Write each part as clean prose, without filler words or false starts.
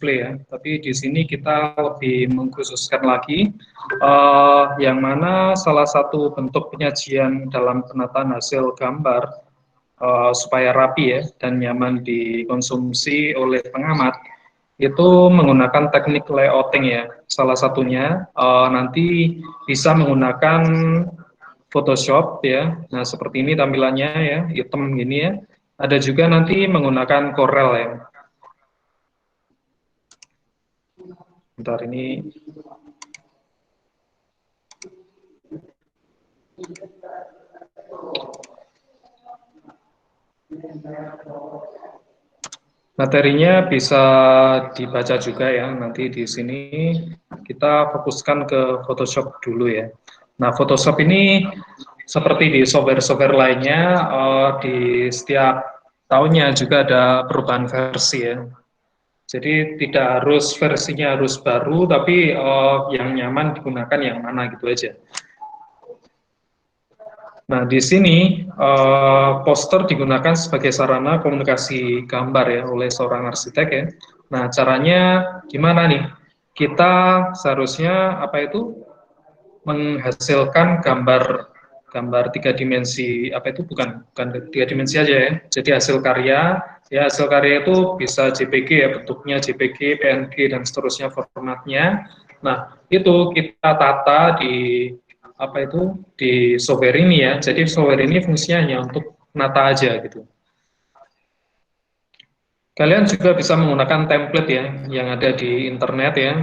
display ya. Tapi di sini kita lebih mengkhususkan lagi yang mana salah satu bentuk penyajian dalam penataan hasil gambar supaya rapi ya dan nyaman dikonsumsi oleh pengamat itu menggunakan teknik layouting ya. Salah satunya nanti bisa menggunakan Photoshop ya. Nah, seperti ini tampilannya ya, hitam gini ya. Ada juga nanti menggunakan Corel ya. Bentar ini. Materinya bisa dibaca juga ya. Nanti di sini kita fokuskan ke Photoshop dulu ya. Nah, Photoshop ini seperti di software-software lainnya, di setiap tahunnya juga ada perubahan versi ya. Jadi tidak harus versinya harus baru, tapi yang nyaman digunakan yang mana gitu aja. Nah, di sini poster digunakan sebagai sarana komunikasi gambar ya oleh seorang arsitek ya. Nah, caranya gimana nih? Kita seharusnya apa itu menghasilkan gambar tiga dimensi apa itu bukan tiga dimensi aja ya. Jadi hasil karya ya hasil karya itu bisa JPG ya bentuknya JPG, PNG dan seterusnya formatnya. Nah itu kita tata di apa itu di software ini ya. Jadi software ini fungsinya hanya untuk nata aja gitu. Kalian juga bisa menggunakan template ya yang ada di internet ya.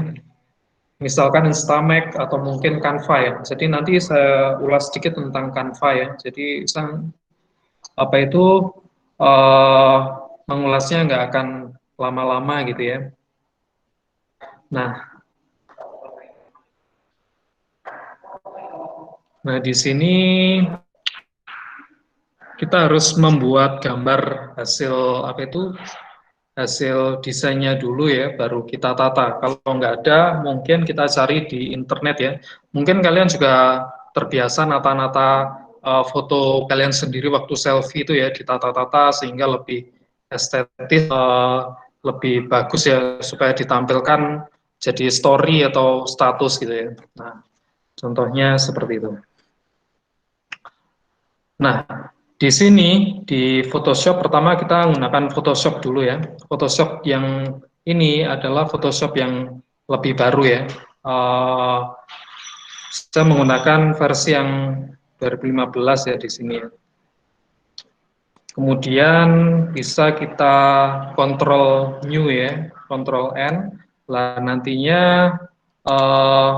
Misalkan Instamac atau mungkin Canva ya. Jadi nanti saya ulas sedikit tentang Canva ya. Jadi apa itu uh, mengulasnya nggak akan lama-lama gitu ya. Nah, di sini kita harus membuat gambar hasil apa itu hasil desainnya dulu ya, baru kita tata. Kalau nggak ada, mungkin kita cari di internet ya. Mungkin kalian juga terbiasa nata-nata foto kalian sendiri waktu selfie itu ya, ditata-tata sehingga lebih estetis, lebih bagus ya, supaya ditampilkan jadi story atau status gitu ya. Nah, contohnya seperti itu. Nah, di sini di Photoshop pertama kita menggunakan Photoshop dulu ya. Photoshop yang ini adalah Photoshop yang lebih baru ya. Saya menggunakan versi yang 2015 ya di sini ya. Kemudian bisa kita kontrol new ya, kontrol N. Lah nantinya eh,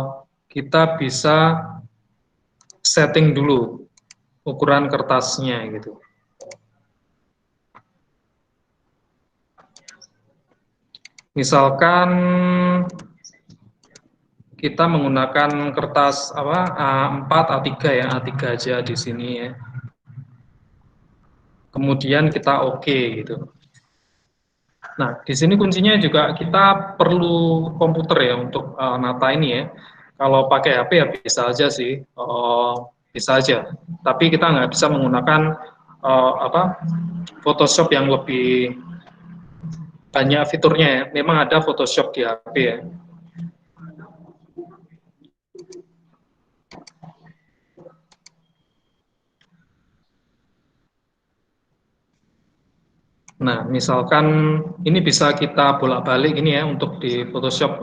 kita bisa setting dulu ukuran kertasnya gitu. Misalkan kita menggunakan kertas apa A4 A3 ya, A3 aja di sini ya. Kemudian kita oke gitu. Nah, di sini kuncinya juga kita perlu komputer ya untuk nata ini ya. Kalau pakai HP ya bisa aja sih, bisa aja. Tapi kita nggak bisa menggunakan apa Photoshop yang lebih banyak fiturnya ya. Memang ada Photoshop di HP ya. Nah, misalkan ini bisa kita bolak-balik ini ya untuk di Photoshop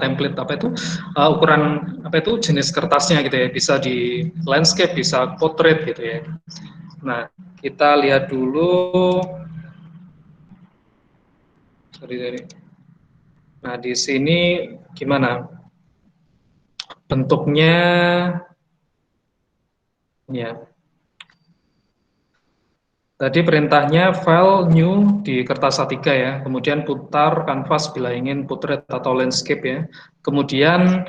template apa itu ukuran apa itu jenis kertasnya gitu ya. Bisa di landscape, bisa portrait gitu ya. Nah, kita lihat dulu. Sorry. Nah, di sini gimana bentuknya ya. Tadi perintahnya file new di kertas A3 ya, kemudian putar kanvas bila ingin portrait atau landscape ya. Kemudian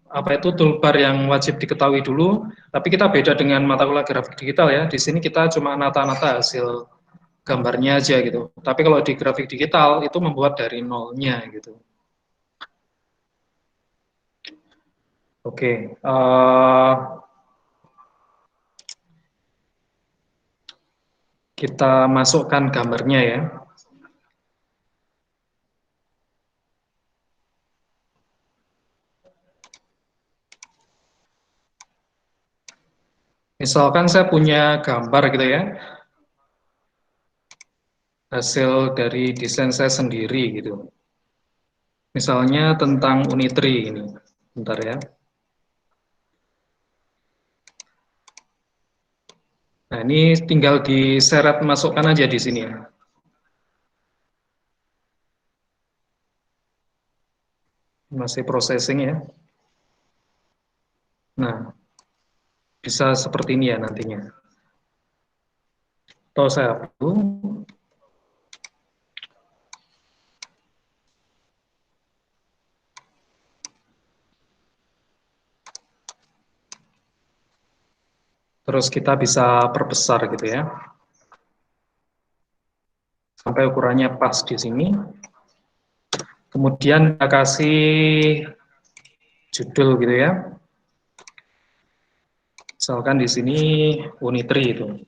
apa itu toolbar yang wajib diketahui dulu, tapi kita beda dengan mata kuliah grafik digital ya. Di sini kita cuma nata-nata hasil gambarnya aja gitu. Tapi kalau di grafik digital itu membuat dari nolnya gitu. Oke, kita masukkan gambarnya ya. Misalkan saya punya gambar gitu ya, hasil dari desain saya sendiri gitu. Misalnya tentang Unitri ini. Bentar ya. Nah, ini tinggal diseret masukkan aja di sini ya. Masih processing ya. Nah, bisa seperti ini ya nantinya. Atau saya hapus. Terus kita bisa perbesar gitu ya. Sampai ukurannya pas di sini. Kemudian kita kasih judul gitu ya. Misalkan di sini Unitri itu.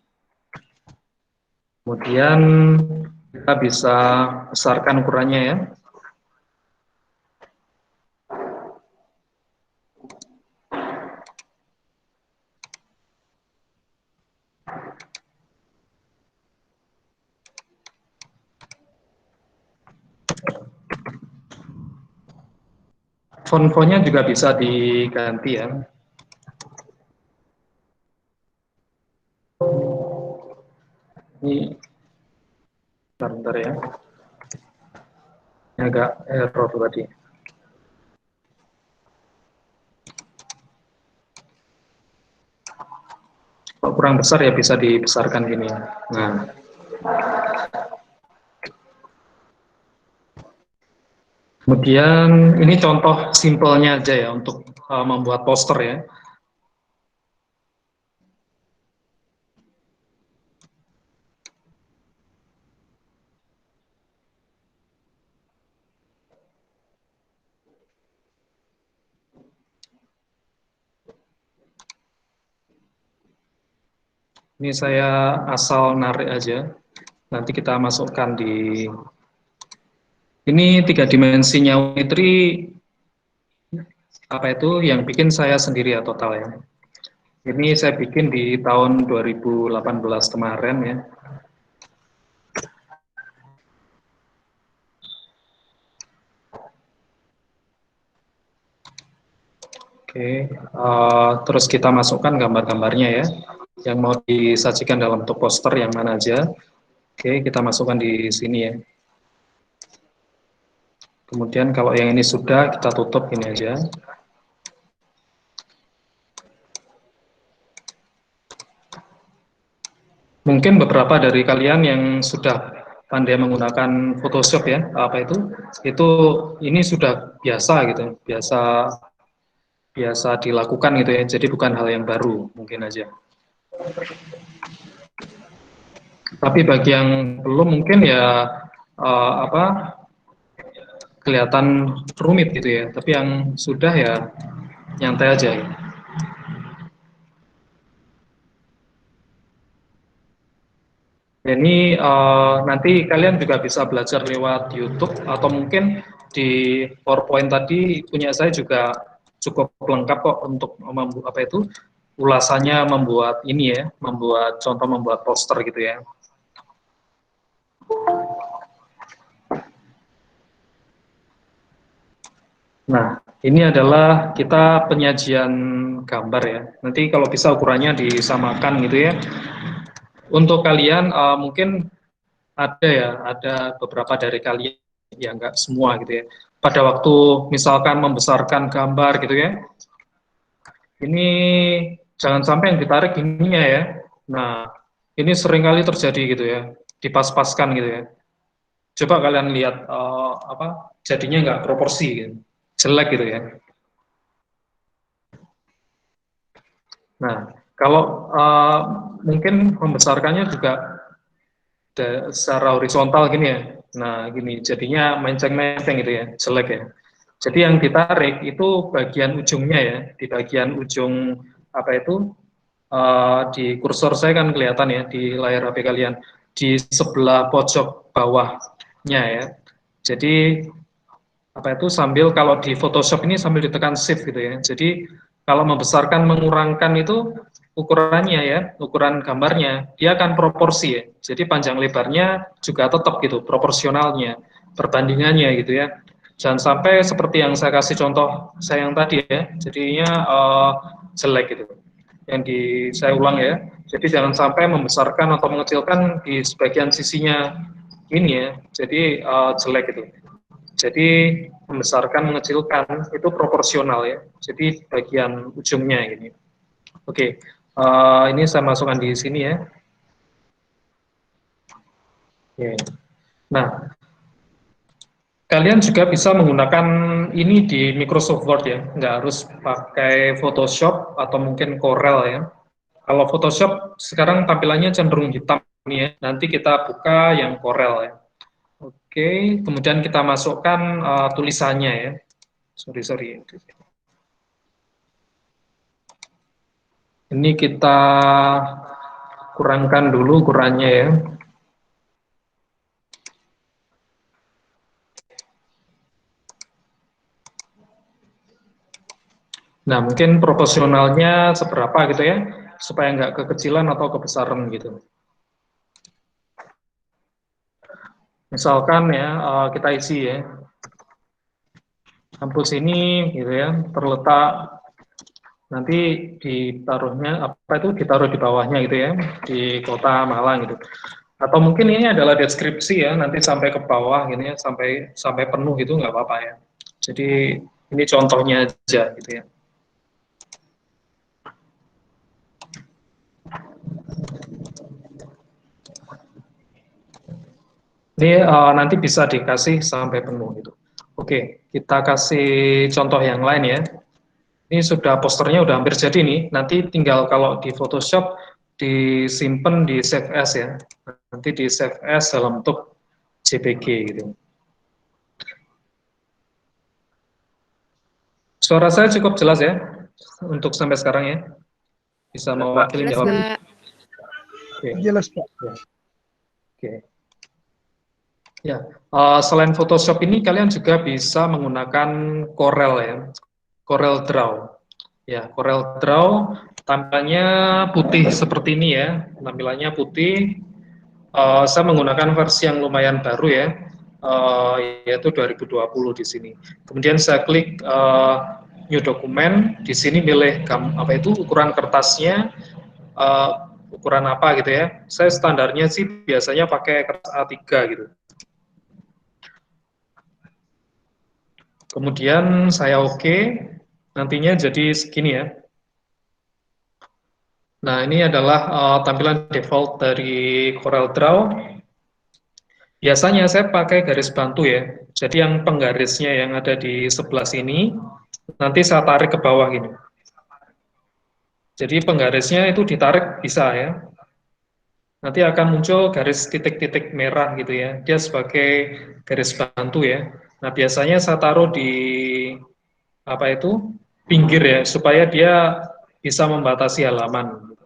Kemudian kita bisa besarkan ukurannya ya. Font-fontnya juga bisa diganti ya. Ini bentar ya. Ini agak error tadi. Kalau kurang besar ya bisa dibesarkan gini. Nah, kemudian ini contoh simpelnya aja ya untuk membuat poster ya. Ini saya asal narik aja. Nanti kita masukkan di ini tiga dimensinya Unitri apa itu yang bikin saya sendiri ya total ya. Ini saya bikin di tahun 2018 kemarin ya. Oke, terus kita masukkan gambar-gambarnya ya, yang mau disajikan dalam bentuk poster yang mana aja. Oke, kita masukkan di sini ya. Kemudian kalau yang ini sudah, kita tutup ini aja. Mungkin beberapa dari kalian yang sudah pandai menggunakan Photoshop ya, apa itu ini sudah biasa gitu, biasa biasa dilakukan gitu ya. Jadi bukan hal yang baru mungkin aja. Tapi bagi yang belum mungkin ya apa kelihatan rumit gitu ya. Tapi yang sudah ya nyantai aja. Ya. Ini nanti kalian juga bisa belajar lewat YouTube atau mungkin di PowerPoint tadi punya saya juga cukup lengkap kok untuk apa itu ulasannya membuat ini ya, membuat contoh membuat poster gitu ya. Nah, ini adalah kita penyajian gambar ya. Nanti kalau bisa ukurannya disamakan gitu ya. Untuk kalian mungkin ada ya, ada beberapa dari kalian ya nggak semua gitu ya. Pada waktu misalkan membesarkan gambar gitu ya, ini jangan sampai yang ditarik ininya ya. Nah, ini seringkali terjadi gitu ya, dipas-paskan gitu ya. Coba kalian lihat apa jadinya nggak proporsi gitu, jelek gitu ya. Nah, kalau mungkin membesarkannya juga secara horizontal gini ya. Nah, gini jadinya menceng-menceng gitu ya, jelek ya. Jadi yang ditarik itu bagian ujungnya ya, di bagian ujung apa itu di kursor saya kan kelihatan ya di layar HP kalian di sebelah pojok bawahnya ya. Jadi apa itu sambil kalau di Photoshop ini sambil ditekan shift gitu ya. Jadi kalau membesarkan mengurangkan itu ukurannya ya, ukuran gambarnya, dia akan proporsi ya. Jadi panjang lebarnya juga tetap gitu, proporsionalnya, perbandingannya gitu ya. Jangan sampai seperti yang saya kasih contoh saya yang tadi ya, jadinya jelek gitu. Yang saya ulang ya. Jadi jangan sampai membesarkan atau mengecilkan di sebagian sisinya ini ya. Jadi jelek gitu. Jadi membesarkan, mengecilkan itu proporsional ya. Jadi bagian ujungnya ini. Oke, ini saya masukkan di sini ya. Oke. Nah, kalian juga bisa menggunakan ini di Microsoft Word ya, nggak harus pakai Photoshop atau mungkin Corel ya. Kalau Photoshop sekarang tampilannya cenderung hitam ini ya. Nanti kita buka yang Corel ya. Oke, kemudian kita masukkan tulisannya ya. Sorry. Ini kita kurangkan dulu ukurannya ya. Nah, mungkin proporsionalnya seberapa gitu ya, supaya nggak kekecilan atau kebesaran gitu. Misalkan ya, kita isi ya, kampus ini gitu ya, terletak nanti ditaruhnya, apa itu ditaruh di bawahnya gitu ya, di kota Malang gitu. Atau mungkin ini adalah deskripsi ya, nanti sampai ke bawah gini ya, sampai penuh gitu nggak apa-apa ya. Jadi ini contohnya aja gitu ya. Ini nanti bisa dikasih sampai penuh gitu. Oke, kita kasih contoh yang lain ya. Ini sudah posternya udah hampir jadi nih. Nanti tinggal kalau di Photoshop disimpan di save as ya. Nanti di save as dalam bentuk JPG gitu. Suara saya cukup jelas ya untuk sampai sekarang ya. Bisa mewakili jelas, jawab. Pak. Oke. Jelas, Pak. Oke. Ya, selain Photoshop ini kalian juga bisa menggunakan Corel ya, Corel Draw. Ya, Corel Draw tampilannya putih seperti ini ya, tampilannya putih. Saya menggunakan versi yang lumayan baru ya, yaitu 2020 di sini. Kemudian saya klik New Document, di sini milih apa itu ukuran kertasnya, ukuran apa gitu ya. Saya standarnya sih biasanya pakai kertas A3 gitu. Kemudian saya oke, nantinya jadi segini ya. Nah, ini adalah tampilan default dari CorelDRAW. Biasanya saya pakai garis bantu ya. Jadi yang penggarisnya yang ada di sebelah sini, nanti saya tarik ke bawah gini. Jadi penggarisnya itu ditarik bisa ya. Nanti akan muncul garis titik-titik merah gitu ya. Dia sebagai garis bantu ya. Nah, biasanya saya taruh di apa itu pinggir ya supaya dia bisa membatasi halaman.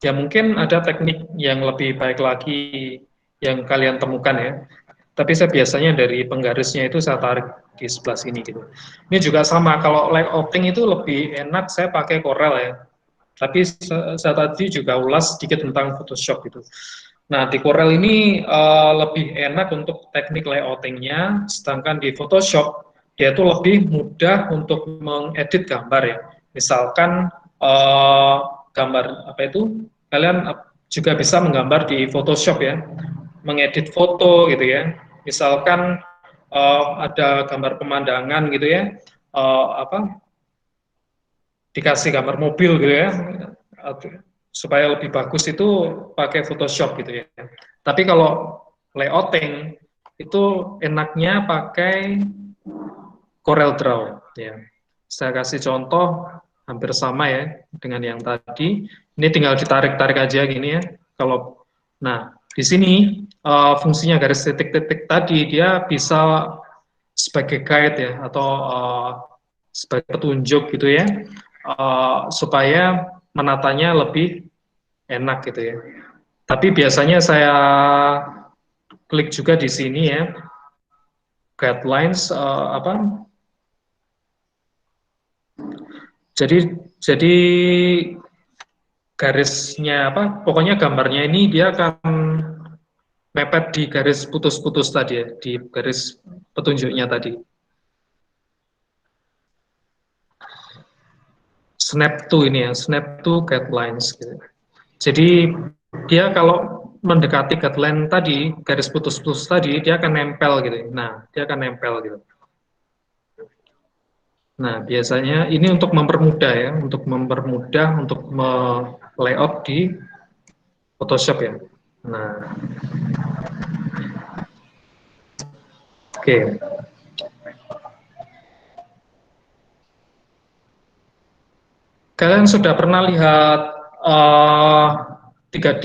Ya mungkin ada teknik yang lebih baik lagi yang kalian temukan ya. Tapi saya biasanya dari penggarisnya itu saya tarik di sebelah sini gitu. Ini juga sama, kalau layouting itu lebih enak saya pakai Corel ya. Tapi saya tadi juga ulas sedikit tentang Photoshop gitu. Nah, di Corel ini lebih enak untuk teknik layoutingnya, sedangkan di Photoshop dia itu lebih mudah untuk mengedit gambar ya. Misalkan gambar apa itu, kalian juga bisa menggambar di Photoshop ya, mengedit foto gitu ya. Misalkan ada gambar pemandangan gitu ya, apa dikasih gambar mobil gitu ya, supaya lebih bagus itu pakai Photoshop gitu ya. Tapi kalau layouting itu enaknya pakai CorelDRAW ya. Saya kasih contoh hampir sama ya dengan yang tadi. Ini tinggal ditarik-tarik aja gini ya. Kalau nah di sini fungsinya garis titik-titik tadi dia bisa sebagai guide ya atau sebagai petunjuk gitu ya, supaya menatanya lebih enak gitu ya. Tapi biasanya saya klik juga di sini ya, guidelines apa. Jadi garisnya apa? Pokoknya gambarnya ini dia akan mepet di garis putus-putus tadi ya, di garis petunjuknya tadi. Snap to ini ya, snap to guidelines. Gitu. Jadi dia kalau mendekati guideline tadi, garis putus-putus tadi, dia akan nempel gitu. Nah, dia akan nempel gitu. Nah, biasanya ini untuk mempermudah ya, untuk layout di Photoshop ya. Nah, oke. Okay. Kalian sudah pernah lihat uh, tiga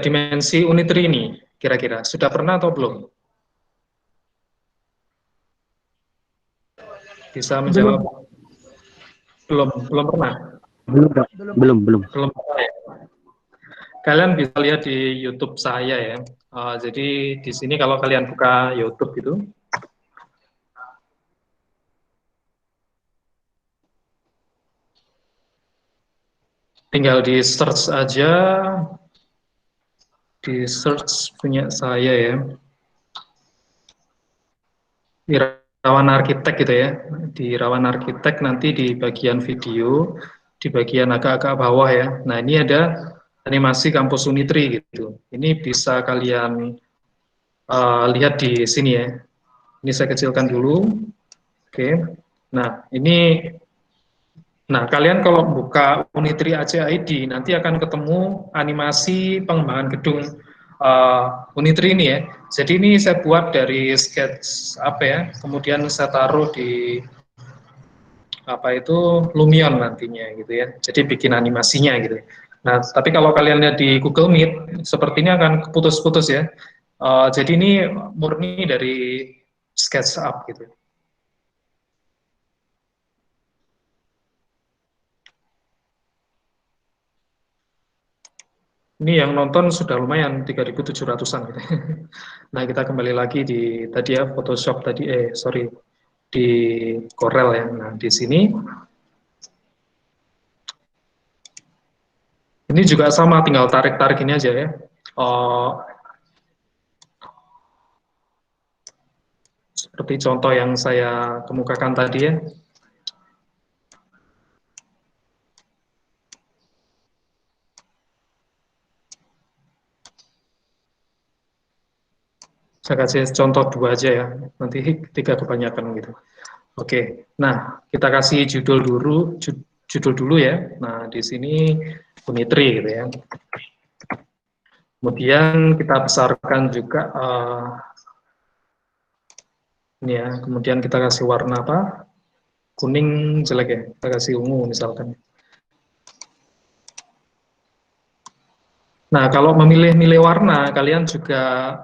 dimensi Unitri ini, kira-kira? Sudah pernah atau belum? Bisa menjawab? Belum pernah? Belum, belum. Belum pernah ya? Kalian bisa lihat di YouTube saya ya. Jadi di sini kalau kalian buka YouTube itu, tinggal di search aja, di search punya saya ya. Irawan Arsitek gitu ya. Di Irawan Arsitek nanti di bagian video, di bagian agak-agak bawah ya. Nah ini ada animasi kampus Unitri gitu. Ini bisa kalian lihat di sini ya. Ini saya kecilkan dulu. Oke. Nah ini, kalian kalau buka Unitri ACID nanti akan ketemu animasi pengembangan gedung Unitri ini ya. Jadi ini saya buat dari sketch apa ya, kemudian saya taruh di apa itu Lumion nantinya gitu ya. Jadi bikin animasinya gitu. Nah, tapi kalau kalian lihat di Google Meet, sepertinya akan putus-putus ya. Jadi ini murni dari SketchUp gitu. Ini yang nonton sudah lumayan 3.700-an gitu. Nah, kita kembali lagi di tadi ya Photoshop tadi sorry di Corel ya. Nah, di sini ini juga sama, tinggal tarik-tarik ini aja ya. Seperti contoh yang saya kemukakan tadi ya. Saya kasih contoh dua aja ya, nanti tiga kebanyakan gitu. Oke, nah kita kasih judul dulu ya. Nah di sini Unitri gitu ya. Kemudian kita besarkan juga ini ya. Kemudian kita kasih warna apa? Kuning jelek ya. Kita kasih ungu misalkan. Nah kalau memilih-milih warna, kalian juga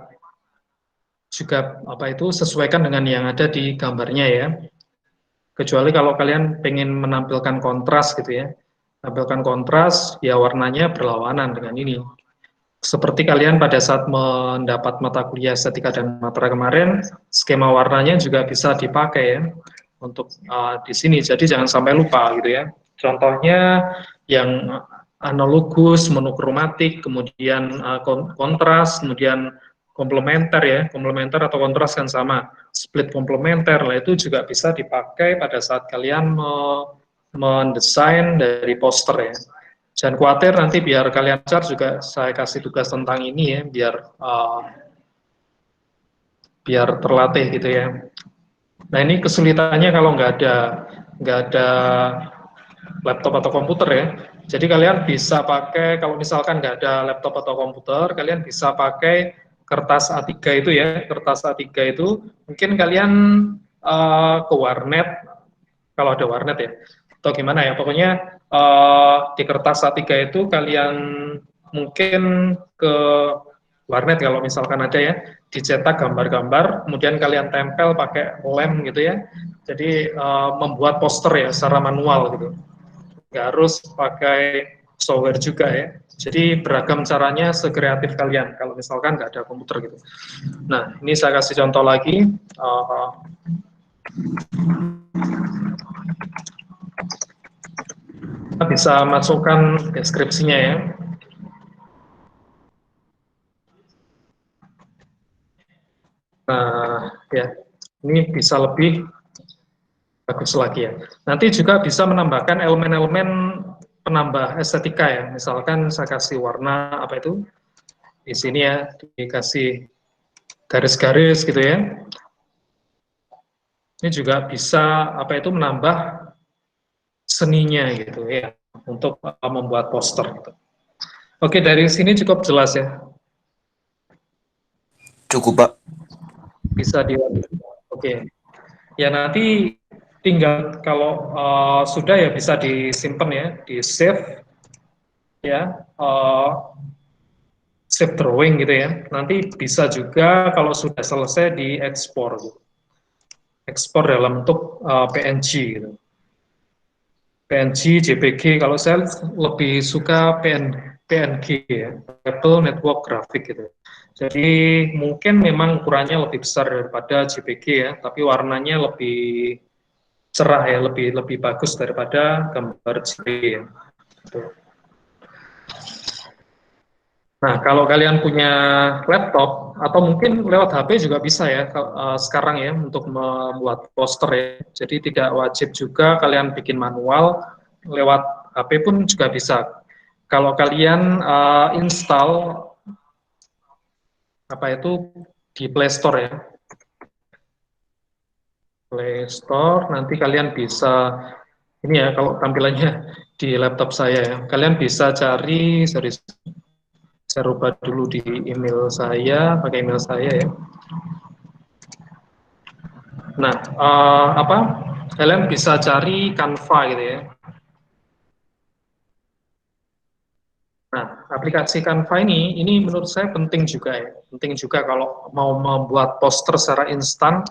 apa itu sesuaikan dengan yang ada di gambarnya ya. Kecuali kalau kalian pengen menampilkan kontras gitu ya. Tampilkan kontras, ya warnanya berlawanan dengan ini. Seperti kalian pada saat mendapat mata kuliah estetika dan matra kemarin, skema warnanya juga bisa dipakai ya untuk di sini. Jadi jangan sampai lupa gitu ya. Contohnya yang analogus, monokromatik, kemudian kontras, kemudian komplementer ya. Komplementer atau kontras kan sama. Split komplementer lah itu juga bisa dipakai pada saat kalian mendesain dari poster ya. Jangan khawatir nanti biar kalian lancar juga saya kasih tugas tentang ini ya, biar terlatih gitu ya. Nah ini kesulitannya kalau nggak ada laptop atau komputer ya. Jadi kalian bisa pakai, kalau misalkan nggak ada laptop atau komputer, kalian bisa pakai kertas A3 itu ya. Kertas A3 itu mungkin kalian ke warnet, kalau ada warnet ya, atau gimana ya. Pokoknya di kertas A3 itu kalian mungkin ke warnet kalau misalkan ada ya, dicetak gambar-gambar, kemudian kalian tempel pakai lem gitu ya. Jadi membuat poster ya secara manual gitu. Nggak harus pakai software juga ya. Jadi beragam caranya sekreatif kalian kalau misalkan nggak ada komputer gitu. Nah, ini saya kasih contoh lagi. bisa masukkan deskripsinya ya. Nah, ya, ini bisa lebih bagus lagi ya. Nanti juga bisa menambahkan elemen-elemen penambah estetika ya. Misalkan saya kasih warna apa itu di sini ya, dikasih garis-garis gitu ya. Ini juga bisa apa itu menambah seninya gitu ya untuk membuat poster. Gitu. Oke, dari sini cukup jelas ya. Cukup, Pak. Bisa di. Oke. Ya nanti tinggal kalau sudah ya bisa disimpan ya, di save ya, save drawing gitu ya. Nanti bisa juga kalau sudah selesai di ekspor gitu. Ekspor dalam bentuk PNG gitu. PNG, JPG, kalau saya lebih suka PNG ya, Purple Network Graphic gitu. Jadi mungkin memang ukurannya lebih besar daripada JPG ya, tapi warnanya lebih cerah ya, lebih bagus daripada gambar JPG ya. Gitu. Nah, kalau kalian punya laptop atau mungkin lewat HP juga bisa ya sekarang ya untuk membuat poster ya. Jadi tidak wajib juga kalian bikin manual, lewat HP pun juga bisa. Kalau kalian install apa itu di Play Store ya. Play Store nanti kalian bisa ini ya kalau tampilannya di laptop saya ya. Kalian bisa cari saya rubah dulu di email saya, pakai email saya ya. Nah, apa? Kalian bisa cari Canva gitu ya. Nah, aplikasi Canva ini menurut saya penting juga ya. Penting juga kalau mau membuat poster secara instan,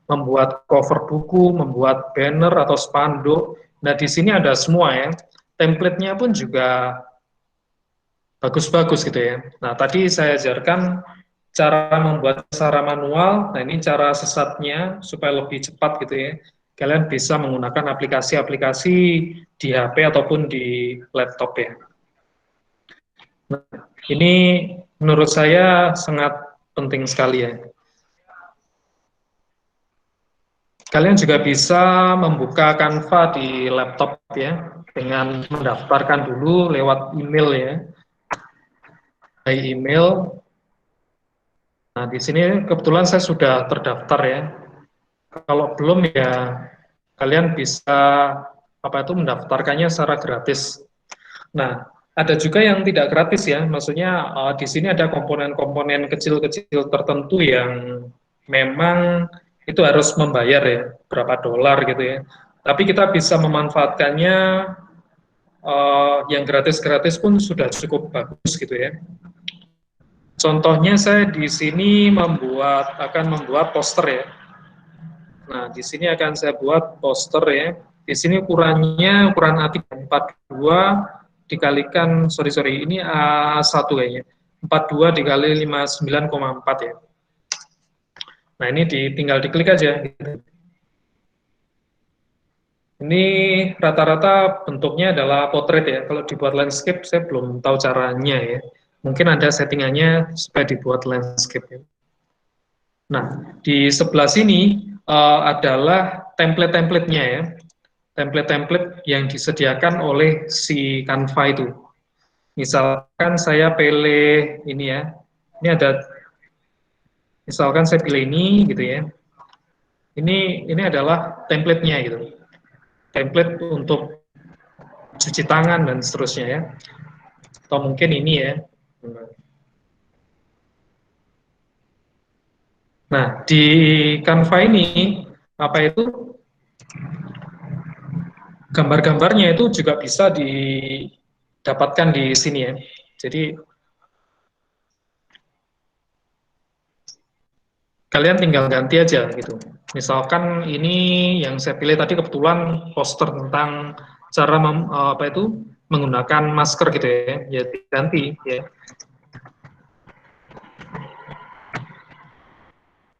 membuat cover buku, membuat banner atau spanduk. Nah, di sini ada semua ya. Template-nya pun juga bagus-bagus gitu ya. Nah, tadi saya ajarkan cara membuat secara manual. Nah, ini cara sesatnya supaya lebih cepat gitu ya. Kalian bisa menggunakan aplikasi-aplikasi di HP ataupun di laptop ya. Nah, ini menurut saya sangat penting sekali ya. Kalian juga bisa membuka Canva di laptop ya, dengan mendaftarkan dulu lewat email ya. By email. Nah, di sini kebetulan saya sudah terdaftar ya. Kalau belum ya kalian bisa apa itu mendaftarkannya secara gratis. Nah, ada juga yang tidak gratis ya. Maksudnya di sini ada komponen-komponen kecil-kecil tertentu yang memang itu harus membayar ya, berapa dolar gitu ya. Tapi kita bisa memanfaatkannya yang gratis-gratis pun sudah cukup bagus gitu ya. Contohnya saya di sini akan membuat poster ya. Nah, di sini akan saya buat poster ya. Di sini ukuran A3 42 dikalikan ini A1 kayaknya. 42 dikali 59,4 ya. Nah, ini tinggal diklik aja gitu. Ini rata-rata bentuknya adalah potret ya. Kalau dibuat landscape saya belum tahu caranya ya. Mungkin ada settingannya supaya dibuat landscape ya. Nah, di sebelah sini adalah template-templatenya ya. Template-template yang disediakan oleh si Canva itu. Misalkan saya pilih ini ya. Ini ada misalkan saya pilih ini gitu ya. Ini adalah template-nya gitu. Template untuk cuci tangan dan seterusnya ya. Atau mungkin ini ya. Nah, di Canva ini apa itu gambar-gambarnya itu juga bisa didapatkan di sini ya. Jadi kalian tinggal ganti aja gitu. Misalkan ini yang saya pilih tadi kebetulan poster tentang cara apa itu menggunakan masker gitu ya. Ya ganti ya.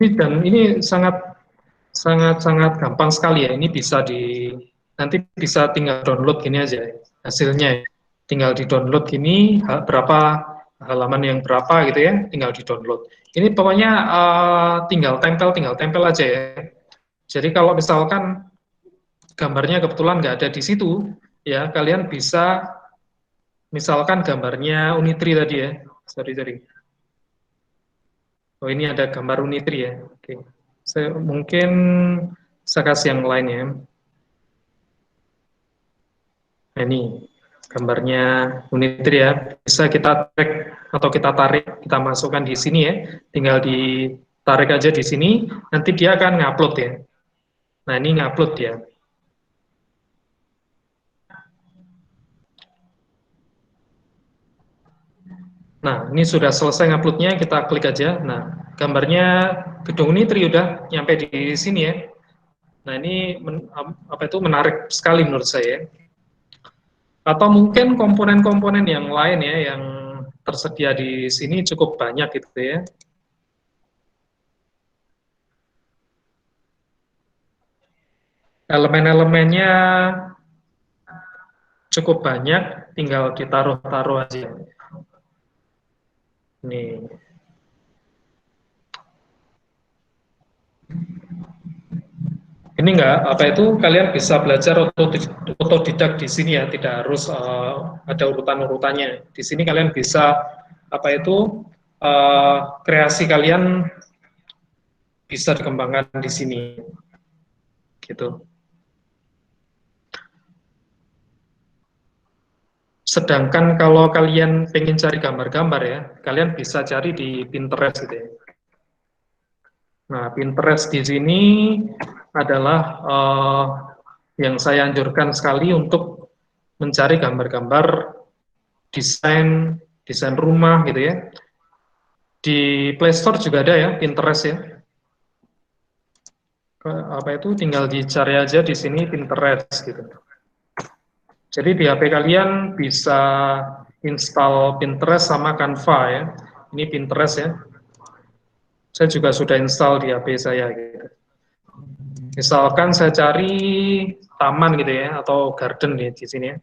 Dan ini sangat gampang sekali ya. Ini bisa nanti bisa tinggal download gini aja. hasilnya. Tinggal di-download gini, berapa halaman yang berapa gitu ya, tinggal di-download. Ini pokoknya tinggal tempel aja ya. Jadi kalau misalkan gambarnya kebetulan nggak ada di situ, ya kalian bisa, misalkan gambarnya Unitri tadi ya, sorry. Oh ini ada gambar Unitri ya, oke. Mungkin saya kasih yang lain ya. Nah, ini gambarnya Unitri ya, bisa kita track atau kita tarik, kita masukkan di sini ya, tinggal ditarik aja di sini, nanti dia akan ngupload ya. Nah ini ngupload ya. Nah ini sudah selesai nguploadnya, kita klik aja. Nah gambarnya gedung Unitri udah nyampe di sini ya. Nah ini apa itu menarik sekali menurut saya. Atau mungkin komponen-komponen yang lain ya, yang tersedia di sini cukup banyak gitu ya. Elemen-elemennya cukup banyak, tinggal ditaruh-taruh aja. Nih. Ini enggak, apa itu kalian bisa belajar otodidak di sini ya, tidak harus ada urutan-urutannya. Di sini kalian bisa apa itu kreasi kalian bisa dikembangkan di sini, gitu. Sedangkan kalau kalian pengen cari gambar-gambar ya, kalian bisa cari di Pinterest gitu ya. Nah, Pinterest di sini adalah yang saya anjurkan sekali untuk mencari gambar-gambar desain desain rumah gitu ya. Di Play Store juga ada ya Pinterest ya. Apa itu tinggal dicari aja di sini Pinterest gitu. Jadi di HP kalian bisa install Pinterest sama Canva ya. Ini Pinterest ya. Saya juga sudah install di HP saya gitu. Misalkan saya cari taman gitu ya atau garden di sini ya.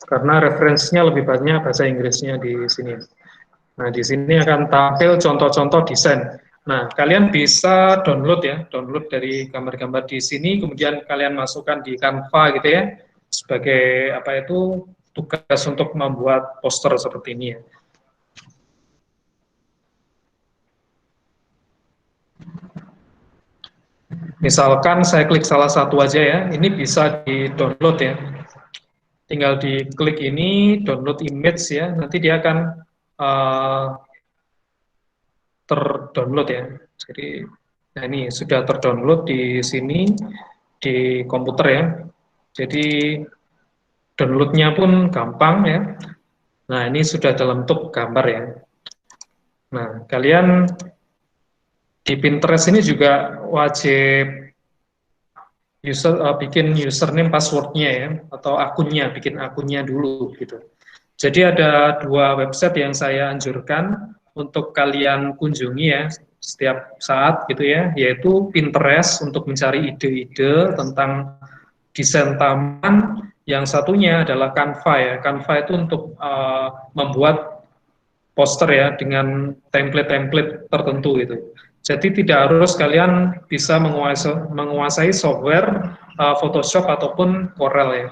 Karena referensinya lebih banyak bahasa Inggrisnya di sini. Nah, di sini akan tampil contoh-contoh desain. Nah, kalian bisa download ya, download dari gambar-gambar di sini, kemudian kalian masukkan di Canva gitu ya, sebagai apa itu tugas untuk membuat poster seperti ini ya. Misalkan saya klik salah satu aja ya, ini bisa di-download ya. Tinggal diklik ini, download image ya, nanti dia akan terdownload ya. Jadi, nah ini sudah terdownload di sini, di komputer ya. Jadi, downloadnya pun gampang ya. Nah, ini sudah dalam bentuk gambar ya. Nah, kalian di Pinterest ini juga wajib bikin username passwordnya ya, atau akunnya, bikin akunnya dulu gitu. Jadi ada dua website yang saya anjurkan untuk kalian kunjungi ya setiap saat gitu ya, yaitu Pinterest untuk mencari ide-ide tentang desain taman, yang satunya adalah Canva ya. Canva itu untuk membuat poster ya dengan template-template tertentu gitu. Jadi tidak harus kalian bisa menguasai software Photoshop ataupun Corel ya.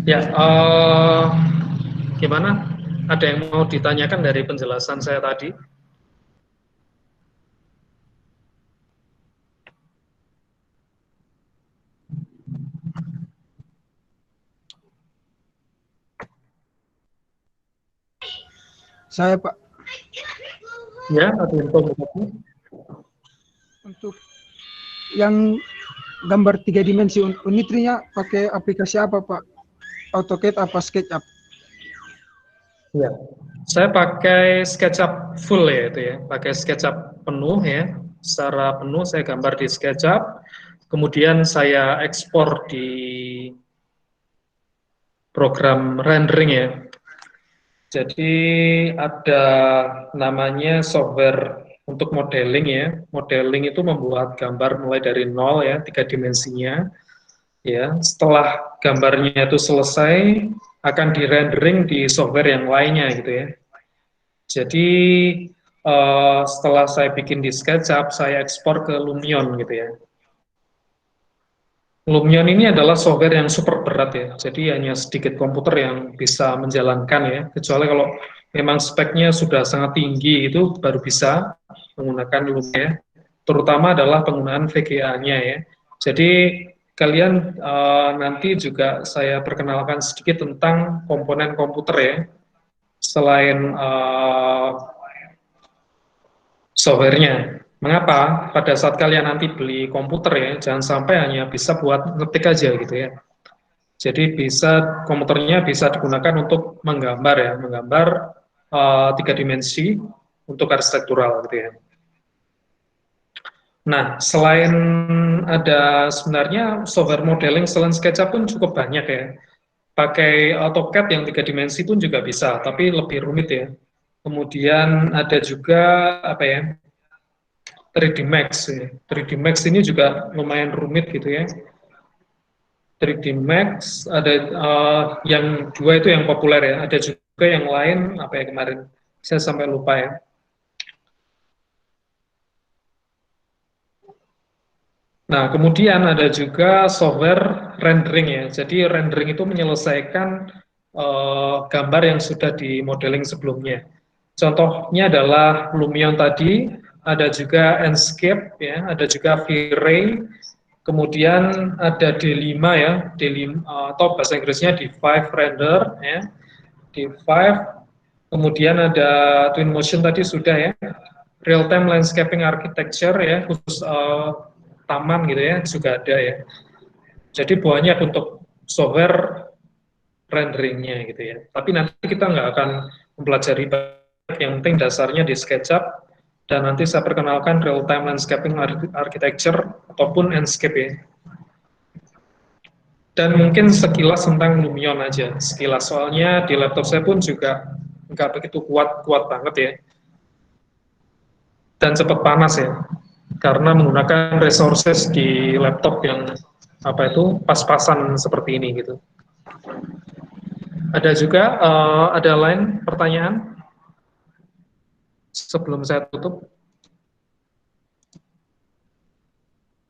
Ya, gimana? Ada yang mau ditanyakan dari penjelasan saya tadi? Saya Pak. Ya, ada info. Untuk yang gambar 3 dimensi Unitrinya pakai aplikasi apa Pak? AutoCAD apa SketchUp? Ya, saya pakai SketchUp full ya itu ya, pakai SketchUp penuh ya, secara penuh saya gambar di SketchUp, kemudian saya ekspor di program rendering ya. Jadi ada namanya software untuk modeling ya. Modeling itu membuat gambar mulai dari nol ya, 3 dimensinya. Ya, setelah gambarnya itu selesai, akan di-rendering di software yang lainnya gitu ya. Jadi setelah saya bikin di SketchUp, saya ekspor ke Lumion gitu ya. Lumion ini adalah software yang super berat ya, jadi hanya sedikit komputer yang bisa menjalankan ya, kecuali kalau memang speknya sudah sangat tinggi itu baru bisa menggunakan Lumion ya. Terutama adalah penggunaan VGA-nya ya. Jadi kalian nanti juga saya perkenalkan sedikit tentang komponen komputer ya, selain softwarenya. Mengapa? Pada saat kalian nanti beli komputer ya, jangan sampai hanya bisa buat ngetik aja gitu ya. Jadi bisa komputernya bisa digunakan untuk menggambar ya, menggambar 3 dimensi untuk arsitektural gitu ya. Nah, selain ada sebenarnya software modeling selain SketchUp pun cukup banyak ya. Pakai AutoCAD yang 3 dimensi pun juga bisa, tapi lebih rumit ya. Kemudian ada juga apa ya? 3D Max ya. 3D Max ini juga lumayan rumit gitu ya. 3D Max ada yang dua itu yang populer ya. Ada juga yang lain apa ya kemarin saya sampai lupa ya. Nah, kemudian ada juga software rendering ya. Jadi rendering itu menyelesaikan gambar yang sudah di modeling sebelumnya. Contohnya adalah Lumion tadi, ada juga Enscape ya, ada juga V-Ray, kemudian ada D5 ya, D5 atau bahasa Inggrisnya D5 Render ya. D5, kemudian ada Twinmotion tadi sudah ya, Real Time Landscaping Architecture ya, khusus taman gitu ya, juga ada ya. Jadi banyak untuk software renderingnya gitu ya. Tapi nanti kita nggak akan mempelajari banyak, yang penting dasarnya di SketchUp, dan nanti saya perkenalkan Real Time Landscaping Architecture ataupun Enscape ya. Dan mungkin sekilas tentang Lumion aja, sekilas, soalnya di laptop saya pun juga nggak begitu kuat banget ya, dan cepat panas ya, karena menggunakan resources di laptop yang apa itu pas-pasan seperti ini gitu. Ada juga ada lain pertanyaan sebelum saya tutup?